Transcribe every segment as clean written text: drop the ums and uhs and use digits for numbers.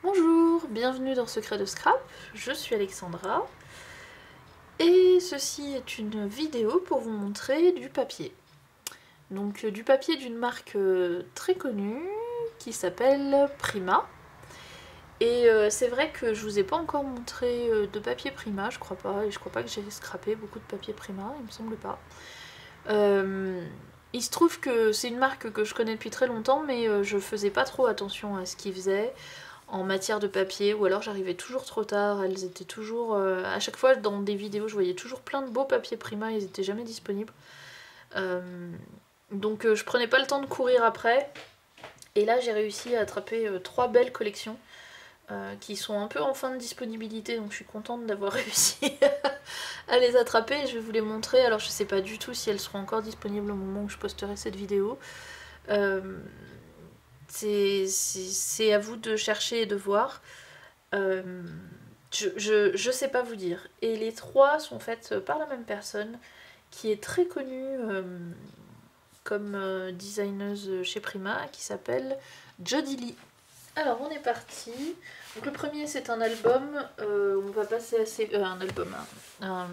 Bonjour, bienvenue dans Secret de Scrap, je suis Alexandra et ceci est une vidéo pour vous montrer du papier. Donc du papier d'une marque très connue qui s'appelle Prima. Et c'est vrai que je vous ai pas encore montré de papier Prima, je crois pas, et je crois pas que j'ai scrappé beaucoup de papier Prima, il me semble pas. Il se trouve que c'est une marque que je connais depuis très longtemps, mais je faisais pas trop attention à ce qu'ils faisaient en matière de papier, ou alors j'arrivais toujours trop tard, elles étaient toujours... à chaque fois dans des vidéos je voyais toujours plein de beaux papiers Prima, ils étaient jamais disponibles. Donc je prenais pas le temps de courir après, et là j'ai réussi à attraper 3 belles collections qui sont un peu en fin de disponibilité, donc je suis contente d'avoir réussi à les attraper et je vais vous les montrer. Alors je sais pas du tout si elles seront encore disponibles au moment où je posterai cette vidéo. C'est à vous de chercher et de voir. Je sais pas vous dire. Et les 3 sont faites par la même personne qui est très connue comme designeuse chez Prima, qui s'appelle Jody Lee. Alors on est parti. Donc le premier c'est un album, on va passer assez... un album, un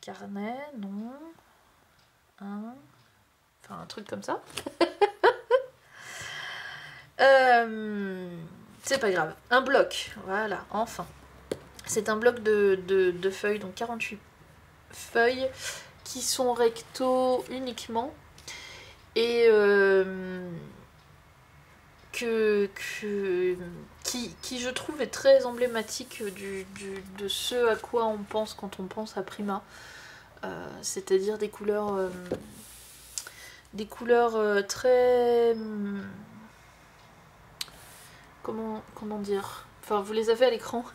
carnet, non. Enfin un truc comme ça. C'est pas grave. Un bloc, voilà, enfin. C'est un bloc de feuilles, donc 48 feuilles qui sont recto uniquement. Et qui je trouve est très emblématique de ce à quoi on pense quand on pense à Prima. C'est-à-dire des couleurs très... comment dire? Enfin, vous les avez à l'écran.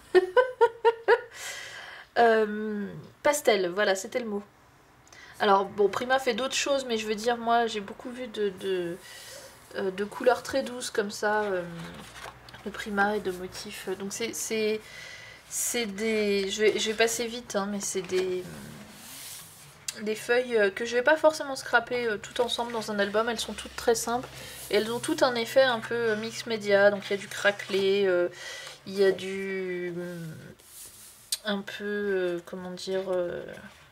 Pastel, voilà, c'était le mot. Alors, bon, Prima fait d'autres choses, mais je veux dire, moi, j'ai beaucoup vu de couleurs très douces comme ça, de Prima et de motifs. Donc c'est des... Je vais passer vite, hein, mais c'est des feuilles que je vais pas forcément scraper tout ensemble dans un album. Elles sont toutes très simples et elles ont tout un effet un peu mix média. Donc il y a du craquelé, il y a du... un peu... comment dire...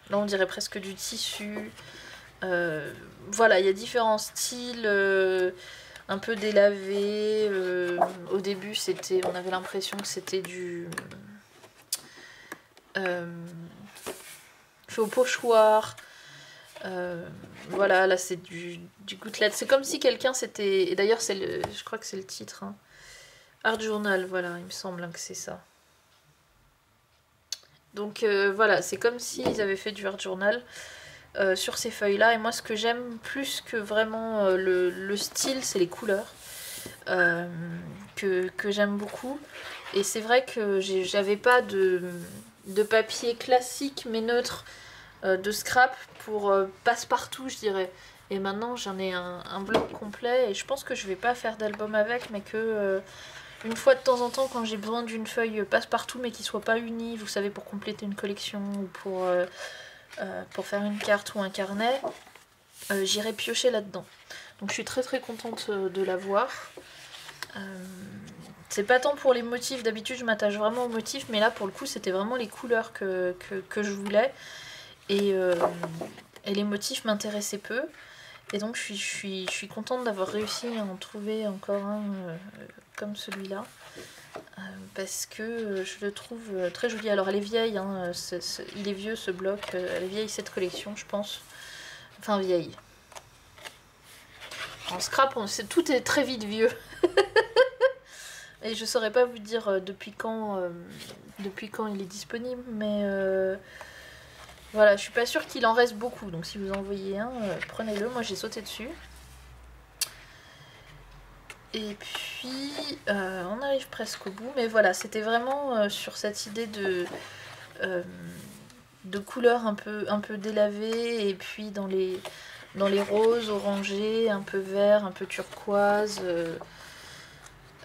là on dirait presque du tissu. Voilà, il y a différents styles, un peu délavés. Au début, on avait l'impression que c'était du fait au pochoir. Voilà, là c'est du gouttelette. C'est comme si quelqu'un s'était... Et d'ailleurs, je crois que c'est le titre. Hein. Art Journal, voilà, il me semble hein, que c'est ça. Donc voilà, c'est comme s'ils avaient fait du Art Journal. Sur ces feuilles là, et moi ce que j'aime plus que vraiment le style, c'est les couleurs que j'aime beaucoup. Et c'est vrai que j'avais pas de papier classique mais neutre de scrap pour passe-partout, je dirais. Et maintenant j'en ai un bloc complet et je pense que je vais pas faire d'album avec, mais que une fois de temps en temps, quand j'ai besoin d'une feuille passe-partout mais qui soit pas unie, vous savez, pour compléter une collection ou pour faire une carte ou un carnet, j'irai piocher là-dedans. Donc je suis très très contente de l'avoir. C'est pas tant pour les motifs, d'habitude je m'attache vraiment aux motifs, mais là pour le coup c'était vraiment les couleurs que je voulais. Et les motifs m'intéressaient peu. Et donc je suis contente d'avoir réussi à en trouver encore un comme celui-là. Parce que je le trouve très joli. Alors elle est vieille, hein, il est vieux ce bloc, elle est vieille cette collection je pense. Enfin vieille. En scrap, tout est très vite vieux. Et je saurais pas vous dire depuis quand il est disponible, mais voilà, je suis pas sûre qu'il en reste beaucoup. Donc si vous en voyez un, prenez-le. Moi j'ai sauté dessus. Et puis, on arrive presque au bout. Mais voilà, c'était vraiment sur cette idée de couleurs un peu délavées. Et puis dans les roses, orangés, un peu vert, un peu turquoise.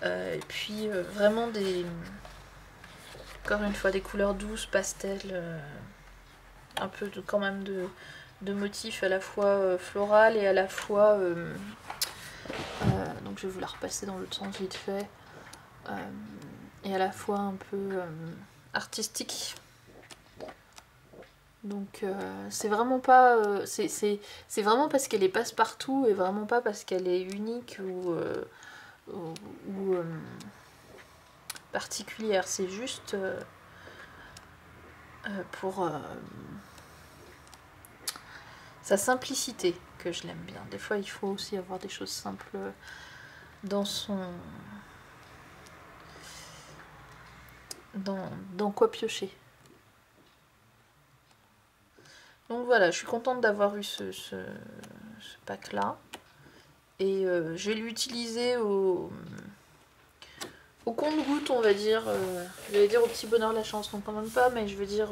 Et puis vraiment encore une fois, des couleurs douces, pastel. Un peu quand même de motifs à la fois floral et à la fois Donc je vais vous la repasser dans l'autre sens vite fait. Et à la fois un peu artistique. Donc c'est vraiment pas... c'est vraiment parce qu'elle est passe-partout et vraiment pas parce qu'elle est unique ou particulière. C'est juste pour sa simplicité que je l'aime bien. Des fois il faut aussi avoir des choses simples dans son... dans quoi piocher. Donc voilà, je suis contente d'avoir eu ce pack là. Et je vais l'utiliser au compte-gouttes, on va dire. Je vais dire au petit bonheur la chance, non quand même pas, mais je veux dire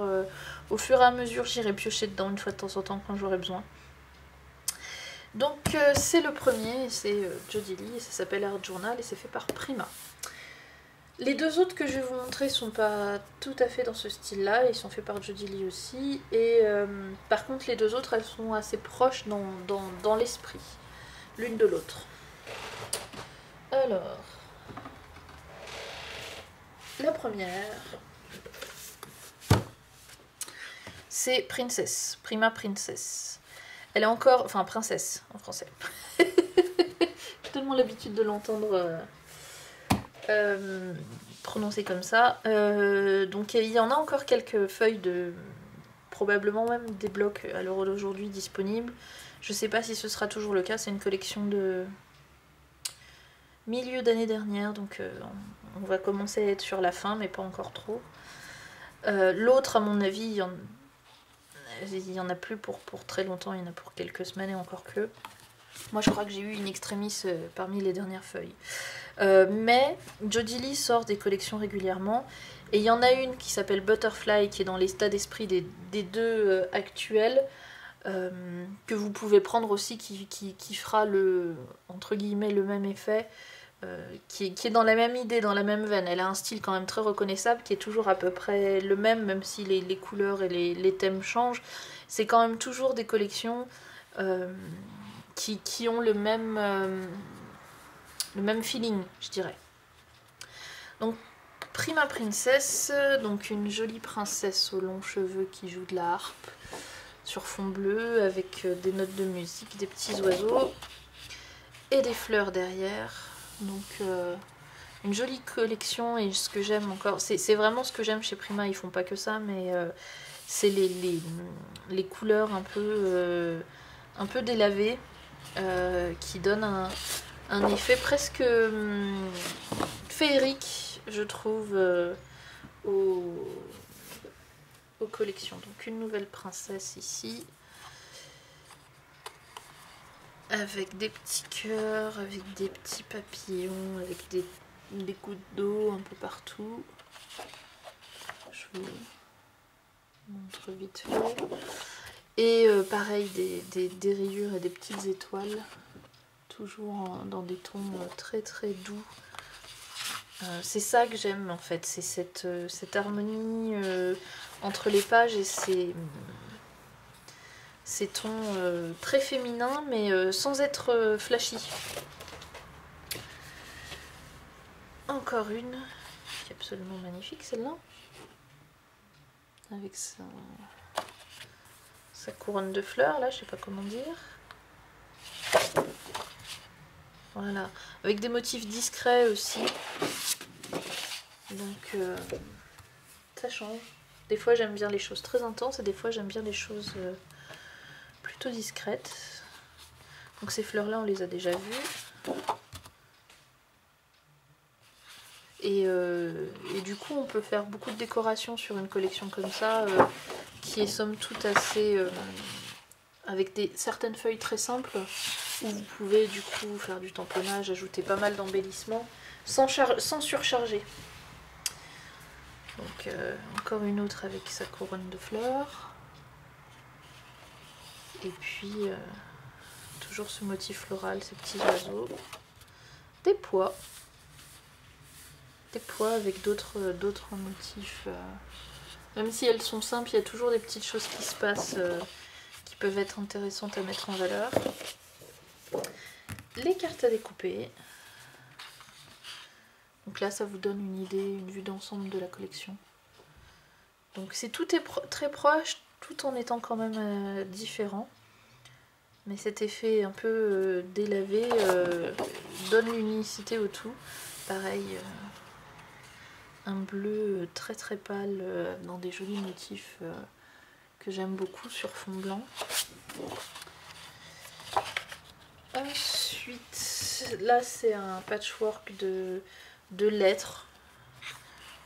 au fur et à mesure, j'irai piocher dedans une fois de temps en temps quand j'aurai besoin. Donc c'est le premier, c'est Jody Lee, et ça s'appelle Art Journal et c'est fait par Prima. Les deux autres que je vais vous montrer sont pas tout à fait dans ce style-là, ils sont faits par Jody Lee aussi, et par contre les deux autres elles sont assez proches dans l'esprit, l'une de l'autre. Alors, la première, c'est Princess, Prima Princess. Elle est encore, enfin princesse en français. J'ai tellement l'habitude de l'entendre prononcé comme ça. Donc il y en a encore quelques feuilles de... probablement même des blocs à l'heure d'aujourd'hui disponibles. Je sais pas si ce sera toujours le cas, c'est une collection de milieu d'année dernière, donc on va commencer à être sur la fin, mais pas encore trop. L'autre, à mon avis, il y en a plus pour très longtemps, il y en a pour quelques semaines et encore que. Moi je crois que j'ai eu une extremis parmi les dernières feuilles. Mais Jody Lee sort des collections régulièrement. Et il y en a une qui s'appelle Butterfly, qui est dans l'état d'esprit des deux actuels, que vous pouvez prendre aussi, qui fera entre guillemets le même effet, qui est dans la même idée, dans la même veine. Elle a un style quand même très reconnaissable, qui est toujours à peu près le même si les couleurs et les thèmes changent. C'est quand même toujours des collections qui ont le même feeling, je dirais. Donc Prima Princess, donc une jolie princesse aux longs cheveux qui joue de la harpe sur fond bleu avec des notes de musique, des petits oiseaux et des fleurs derrière. Donc une jolie collection, et ce que j'aime encore, c'est vraiment ce que j'aime chez Prima, ils font pas que ça, mais c'est les couleurs un peu délavées qui donnent un effet presque féerique, je trouve, aux collections. Donc une nouvelle princesse ici, avec des petits cœurs, avec des petits papillons, avec des gouttes d'eau un peu partout. Je vous montre vite fait. Et pareil, des rayures et des petites étoiles, toujours dans des tons très très doux. C'est ça que j'aime en fait, c'est cette harmonie entre les pages et ces tons très féminins mais sans être flashy. Encore une qui est absolument magnifique, celle-là, avec sa couronne de fleurs là, je sais pas comment dire. Voilà, avec des motifs discrets aussi. Donc ça change. Des fois j'aime bien les choses très intenses et des fois j'aime bien les choses plutôt discrètes. Donc ces fleurs là on les a déjà vues. Et du coup on peut faire beaucoup de décorations sur une collection comme ça qui est somme toute assez... avec certaines feuilles très simples où vous pouvez du coup faire du tamponnage, ajouter pas mal d'embellissements sans surcharger. Donc encore une autre avec sa couronne de fleurs. Et puis toujours ce motif floral, ces petits oiseaux. Des pois. Des pois avec d'autres motifs. Même si elles sont simples, il y a toujours des petites choses qui se passent qui peuvent être intéressantes à mettre en valeur. Les les cartes à découper. Donc là, ça vous donne une idée, une vue d'ensemble de la collection. Donc tout est très proche, tout en étant quand même différent. Mais cet effet un peu délavé donne l'unicité au tout. Pareil, un bleu très très pâle dans des jolis motifs que j'aime beaucoup sur fond blanc. Ensuite, là c'est un patchwork de lettres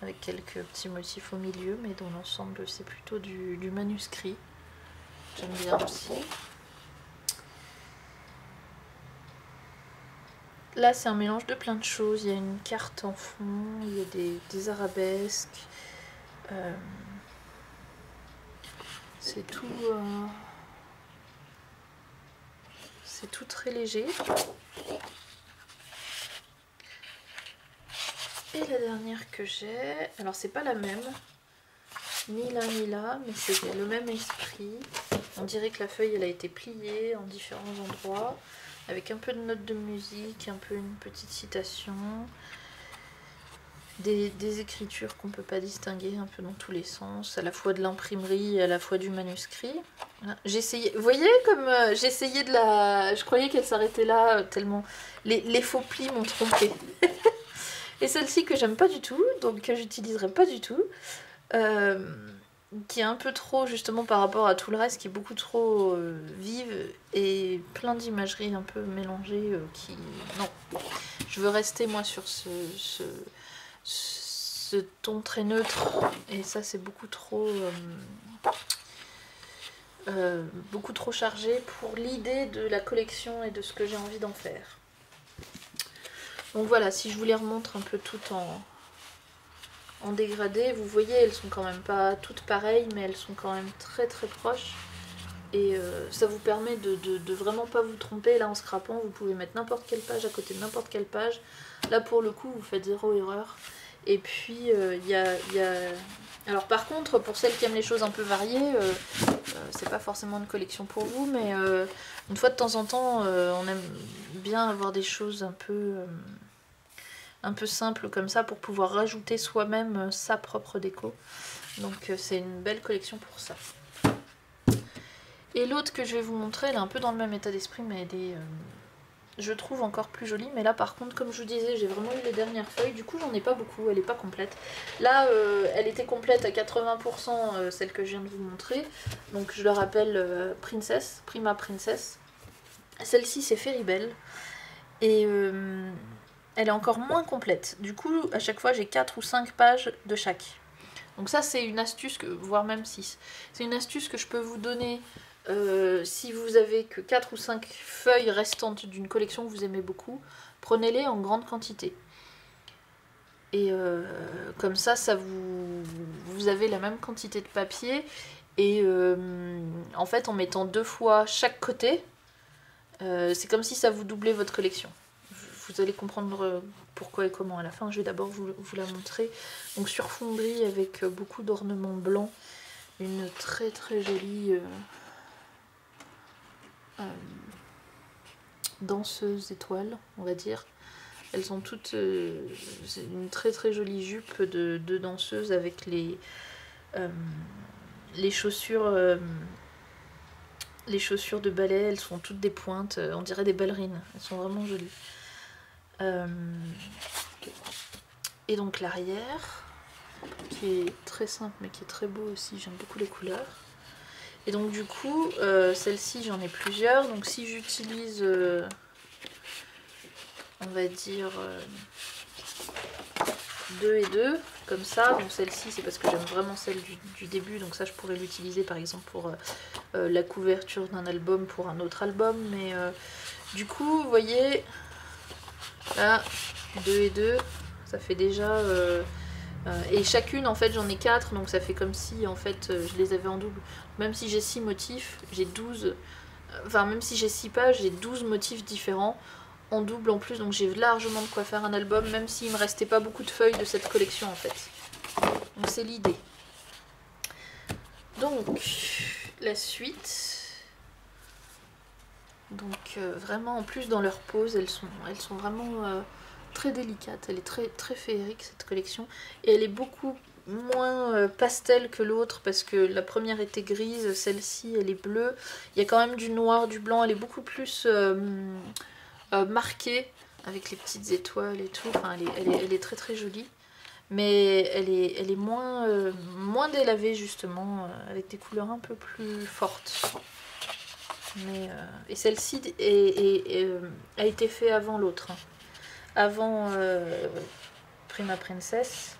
avec quelques petits motifs au milieu, mais dans l'ensemble c'est plutôt du manuscrit. J'aime bien aussi. Là c'est un mélange de plein de choses, il y a une carte en fond, il y a des arabesques, c'est tout très léger. Et la dernière que j'ai, alors c'est pas la même, ni là ni là, mais c'est le même esprit. On dirait que la feuille elle a été pliée en différents endroits, avec un peu de notes de musique, un peu une petite citation, des écritures qu'on peut pas distinguer un peu dans tous les sens, à la fois de l'imprimerie et à la fois du manuscrit. J'ai essayé, vous voyez comme j'ai essayé de la... Je croyais qu'elle s'arrêtait là, tellement les faux plis m'ont trompée. Et celle-ci que j'aime pas du tout, donc que j'utiliserai pas du tout, qui est un peu trop justement par rapport à tout le reste, qui est beaucoup trop vive et plein d'imagerie un peu mélangée qui... Non, je veux rester moi sur ce ton très neutre, et ça c'est beaucoup trop chargé pour l'idée de la collection et de ce que j'ai envie d'en faire. Donc voilà, si je vous les remontre un peu toutes en dégradé, vous voyez, elles sont quand même pas toutes pareilles, mais elles sont quand même très très proches. Et ça vous permet de vraiment pas vous tromper. Là en scrapant, vous pouvez mettre n'importe quelle page à côté de n'importe quelle page. Là pour le coup, vous faites 0 erreur. Et puis il y a... Alors par contre, pour celles qui aiment les choses un peu variées, c'est pas forcément une collection pour vous, mais une fois de temps en temps, on aime bien avoir des choses un peu simples comme ça pour pouvoir rajouter soi-même sa propre déco. Donc c'est une belle collection pour ça. Et l'autre que je vais vous montrer, elle est un peu dans le même état d'esprit, mais elle est... je trouve encore plus jolie, mais là par contre comme je vous disais j'ai vraiment eu les dernières feuilles, du coup j'en ai pas beaucoup, elle est pas complète. Là elle était complète à 80%, celle que je viens de vous montrer, donc je le rappelle, Princess, Prima Princess. Celle-ci c'est Fairy-Belle et elle est encore moins complète, du coup à chaque fois j'ai 4 ou 5 pages de chaque. Donc ça c'est une astuce, voire même 6, c'est une astuce que je peux vous donner. Si vous avez que 4 ou 5 feuilles restantes d'une collection que vous aimez beaucoup, prenez-les en grande quantité. Et comme ça, vous avez la même quantité de papier. Et en fait, en mettant 2 fois chaque côté, c'est comme si ça vous doublait votre collection. Vous allez comprendre pourquoi et comment à la fin. Je vais d'abord vous la montrer. Donc sur fond gris avec beaucoup d'ornements blancs. Une très très jolie... danseuses étoiles, on va dire. Elles sont toutes... c'est une très très jolie jupe de danseuse avec les chaussures de ballet. Elles sont toutes des pointes, on dirait des ballerines. Elles sont vraiment jolies. Et donc l'arrière, qui est très simple mais qui est très beau aussi. J'aime beaucoup les couleurs. Et donc du coup, celle-ci j'en ai plusieurs, donc si j'utilise, on va dire, 2 et 2, comme ça, donc celle-ci c'est parce que j'aime vraiment celle du début, donc ça je pourrais l'utiliser par exemple pour la couverture d'un album, pour un autre album, mais du coup, vous voyez, là, 2 et 2, ça fait déjà... et chacune en fait j'en ai 4, donc ça fait comme si en fait je les avais en double. Même si j'ai 6 motifs, j'ai 12, enfin même si j'ai 6 pages, j'ai 12 motifs différents en double en plus, donc j'ai largement de quoi faire un album, même s'il me restait pas beaucoup de feuilles de cette collection en fait. Donc c'est l'idée. Donc la suite, Donc vraiment en plus dans leur pose elles sont vraiment très délicates. Elle est très, très féerique cette collection. Et elle est beaucoup moins pastel que l'autre parce que la première était grise, celle-ci elle est bleue. Il y a quand même du noir, du blanc, elle est beaucoup plus marquée avec les petites étoiles et tout. Enfin elle est très très jolie. Mais elle est moins délavée justement, avec des couleurs un peu plus fortes. Mais, et celle-ci a été faite avant l'autre. Hein. Avant Prima Princess.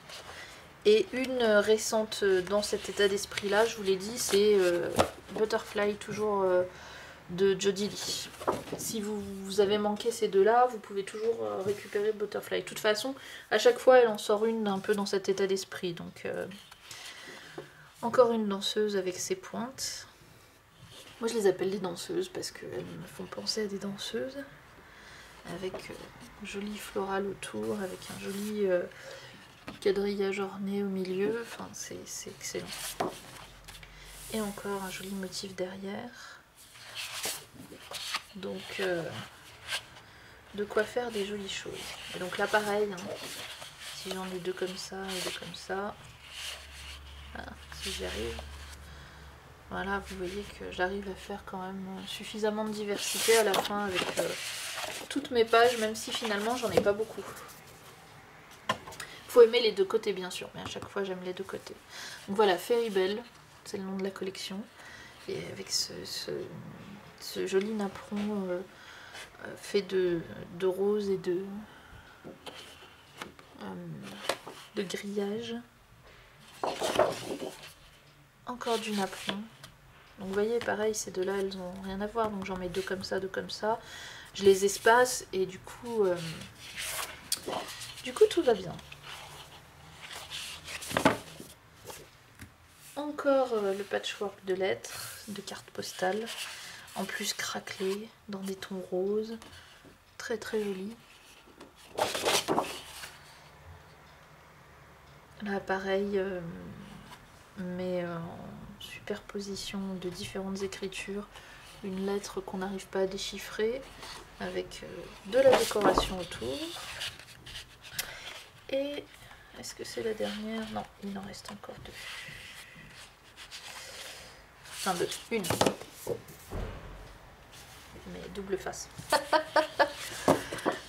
Et une récente dans cet état d'esprit là, je vous l'ai dit, c'est Butterfly, toujours de Jodie Lee. Si vous avez manqué ces deux là, vous pouvez toujours récupérer Butterfly. De toute façon, à chaque fois elle en sort une un peu dans cet état d'esprit. Donc encore une danseuse avec ses pointes. Moi je les appelle les danseuses parce qu'elles me font penser à des danseuses. Avec joli floral autour, avec un joli quadrillage orné au milieu, enfin c'est excellent. Et encore un joli motif derrière. Donc de quoi faire des jolies choses. Et donc là pareil, hein, si j'en ai deux comme ça et deux comme ça, voilà, si j'y arrive. Voilà, vous voyez que j'arrive à faire quand même suffisamment de diversité à la fin avec toutes mes pages, même si finalement j'en ai pas beaucoup. Faut aimer les deux côtés bien sûr, mais à chaque fois j'aime les deux côtés. Donc voilà, Fairy Belle, c'est le nom de la collection. Et avec ce joli napperon fait de rose et de grillage. Encore du napperon. Donc vous voyez, pareil, ces deux-là, elles n'ont rien à voir. Donc j'en mets deux comme ça, deux comme ça. Je les espace et du coup tout va bien. Encore le patchwork de lettres, de cartes postales, en plus craquelé, dans des tons roses, très très joli. Là pareil, mais en superposition de différentes écritures, une lettre qu'on n'arrive pas à déchiffrer, avec de la décoration autour. Et est-ce que c'est la dernière? Non, il en reste encore deux. Enfin deux, une. Mais double face.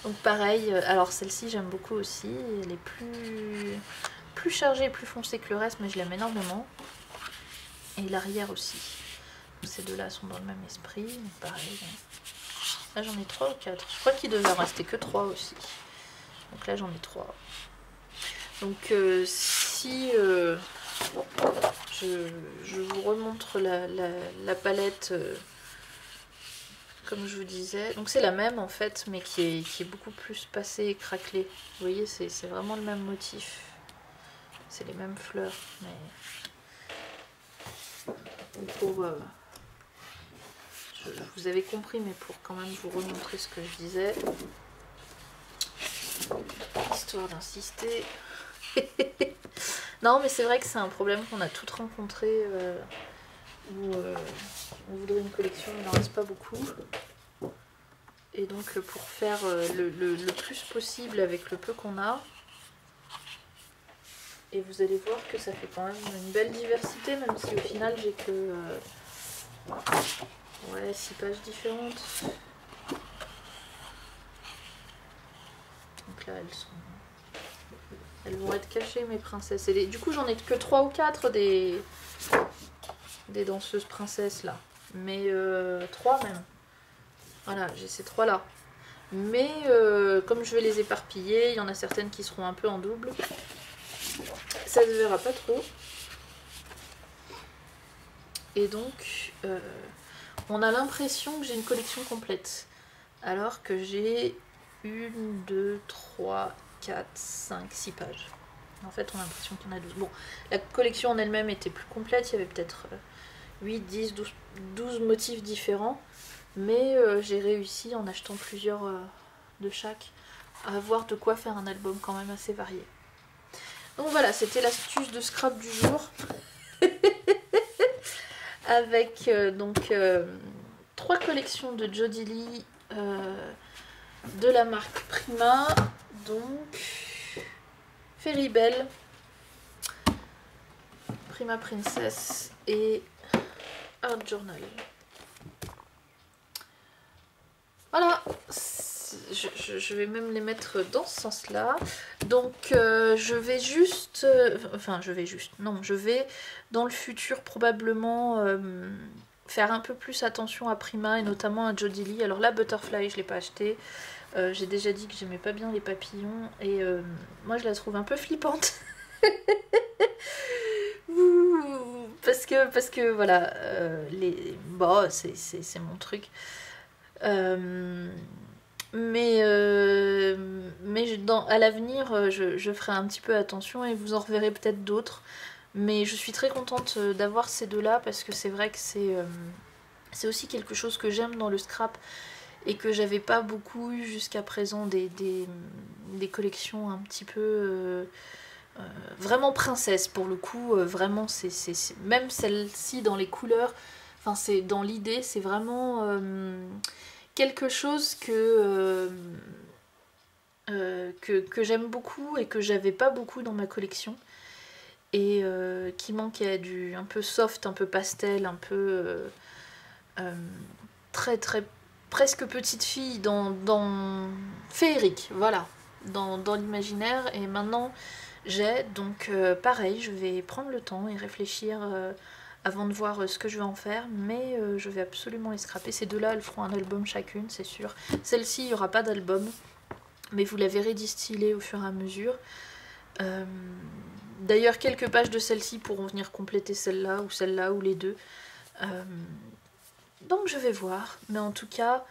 Donc pareil, alors celle-ci j'aime beaucoup aussi. Elle est plus chargée et plus foncée que le reste, mais je l'aime énormément. Et l'arrière aussi. Ces deux-là sont dans le même esprit, donc pareil. Là j'en ai 3 ou 4. Je crois qu'il devait en rester que 3 aussi. Donc là j'en ai 3. Donc si je vous remontre la palette comme je vous disais. Donc c'est la même en fait, mais qui est beaucoup plus passée et craquelée. Vous voyez, c'est vraiment le même motif. C'est les mêmes fleurs, mais pour vous avez compris, mais pour quand même vous remontrer ce que je disais, histoire d'insister. Non, mais c'est vrai que c'est un problème qu'on a toutes rencontré où on voudrait une collection, il n'en reste pas beaucoup. Et donc pour faire le plus possible avec le peu qu'on a, et vous allez voir que ça fait quand même une belle diversité, même si au final j'ai que 6 pages différentes. Donc là elles vont être cachées mes princesses. Et du coup j'en ai que 3 ou 4 des danseuses princesses là. Mais 3 même. Voilà, j'ai ces 3 là. Mais comme je vais les éparpiller, il y en a certaines qui seront un peu en double. Ça ne se verra pas trop. Et donc on a l'impression que j'ai une collection complète. Alors que j'ai 1, 2, 3, 4, 5, 6 pages. En fait on a l'impression qu'il y en a 12. Bon, la collection en elle-même était plus complète, il y avait peut-être 8, 10, 12 motifs différents. Mais j'ai réussi en achetant plusieurs de chaque à avoir de quoi faire un album quand même assez varié. Donc voilà, c'était l'astuce de scrap du jour. Avec 3 collections de Jodie Lee de la marque Prima. Donc, Fairy Belle, Prima Princess et Art Journal. Voilà, je vais même les mettre dans ce sens-là. Donc je vais juste... je vais dans le futur probablement faire un peu plus attention à Prima et notamment à Jodie Lee. Alors là, Butterfly, je ne l'ai pas acheté. J'ai déjà dit que j'aimais pas bien les papillons et moi je la trouve un peu flippante. parce que voilà, c'est mon truc. À l'avenir, je ferai un petit peu attention et vous en reverrez peut-être d'autres. Mais je suis très contente d'avoir ces deux-là parce que c'est vrai que c'est aussi quelque chose que j'aime dans le scrap et que j'avais pas beaucoup eu jusqu'à présent, des collections un petit peu vraiment princesse pour le coup. Vraiment, même celle-ci dans les couleurs, enfin c'est dans l'idée, c'est vraiment quelque chose que j'aime beaucoup et que j'avais pas beaucoup dans ma collection et qui manquait un peu soft, un peu pastel, un peu très très presque petite fille dans féerique, voilà, dans l'imaginaire. Et maintenant j'ai donc pareil, je vais prendre le temps et réfléchir avant de voir ce que je vais en faire, mais je vais absolument les scraper. Ces deux-là, elles feront un album chacune, c'est sûr. Celle-ci, il n'y aura pas d'album, mais vous la verrez distillée au fur et à mesure. D'ailleurs, quelques pages de celle-ci pourront venir compléter celle-là, ou les deux. Donc je vais voir, mais en tout cas,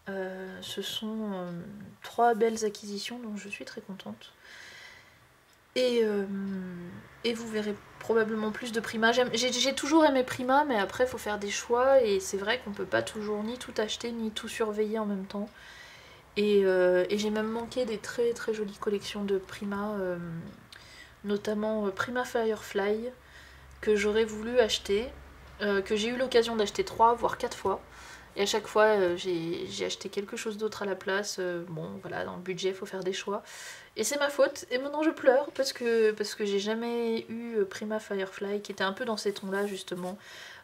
ce sont 3 belles acquisitions dont je suis très contente. Et vous verrez probablement plus de Prima. J'ai toujours aimé Prima, mais après il faut faire des choix et c'est vrai qu'on peut pas toujours ni tout acheter ni tout surveiller en même temps. Et j'ai même manqué des très très jolies collections de Prima, notamment Prima Firefly, que j'aurais voulu acheter, que j'ai eu l'occasion d'acheter 3 voire 4 fois. Et à chaque fois, j'ai acheté quelque chose d'autre à la place. Bon, voilà, dans le budget, il faut faire des choix. Et c'est ma faute. Et maintenant, je pleure parce que j'ai jamais eu Prima Firefly, qui était un peu dans ces tons-là, justement.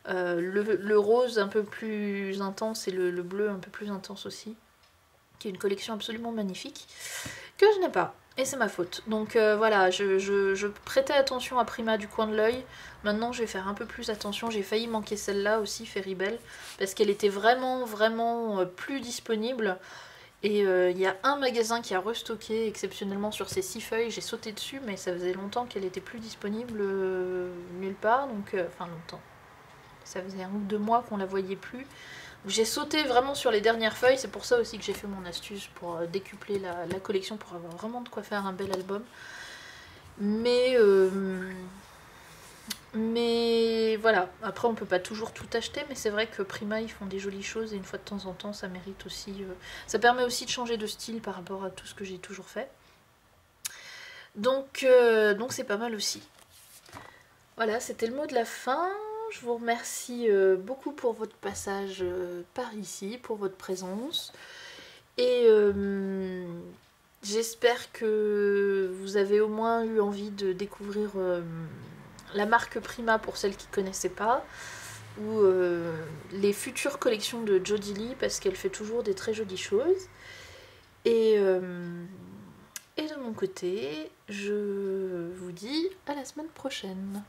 Le rose un peu plus intense et le bleu un peu plus intense aussi. Qui est une collection absolument magnifique, que je n'ai pas. Et c'est ma faute. Donc voilà, je prêtais attention à Prima du coin de l'œil. Maintenant, je vais faire un peu plus attention. J'ai failli manquer celle-là aussi, Fairy Belle, parce qu'elle était vraiment, vraiment plus disponible. Et il y a un magasin qui a restocké exceptionnellement sur ces 6 feuilles. J'ai sauté dessus, mais ça faisait longtemps qu'elle était plus disponible nulle part. Donc, enfin longtemps. Ça faisait 1 ou 2 mois qu'on la voyait plus. J'ai sauté vraiment sur les dernières feuilles, c'est pour ça aussi que j'ai fait mon astuce pour décupler la collection, pour avoir vraiment de quoi faire un bel album. Mais voilà, après on peut pas toujours tout acheter, mais c'est vrai que Prima ils font des jolies choses et une fois de temps en temps ça mérite aussi, ça permet aussi de changer de style par rapport à tout ce que j'ai toujours fait. Donc c'est pas mal aussi. Voilà, c'était le mot de la fin. Je vous remercie beaucoup pour votre passage par ici, pour votre présence. Et j'espère que vous avez au moins eu envie de découvrir la marque Prima pour celles qui ne connaissaient pas. Ou les futures collections de Jodie Lee, parce qu'elle fait toujours des très jolies choses. Et de mon côté, je vous dis à la semaine prochaine.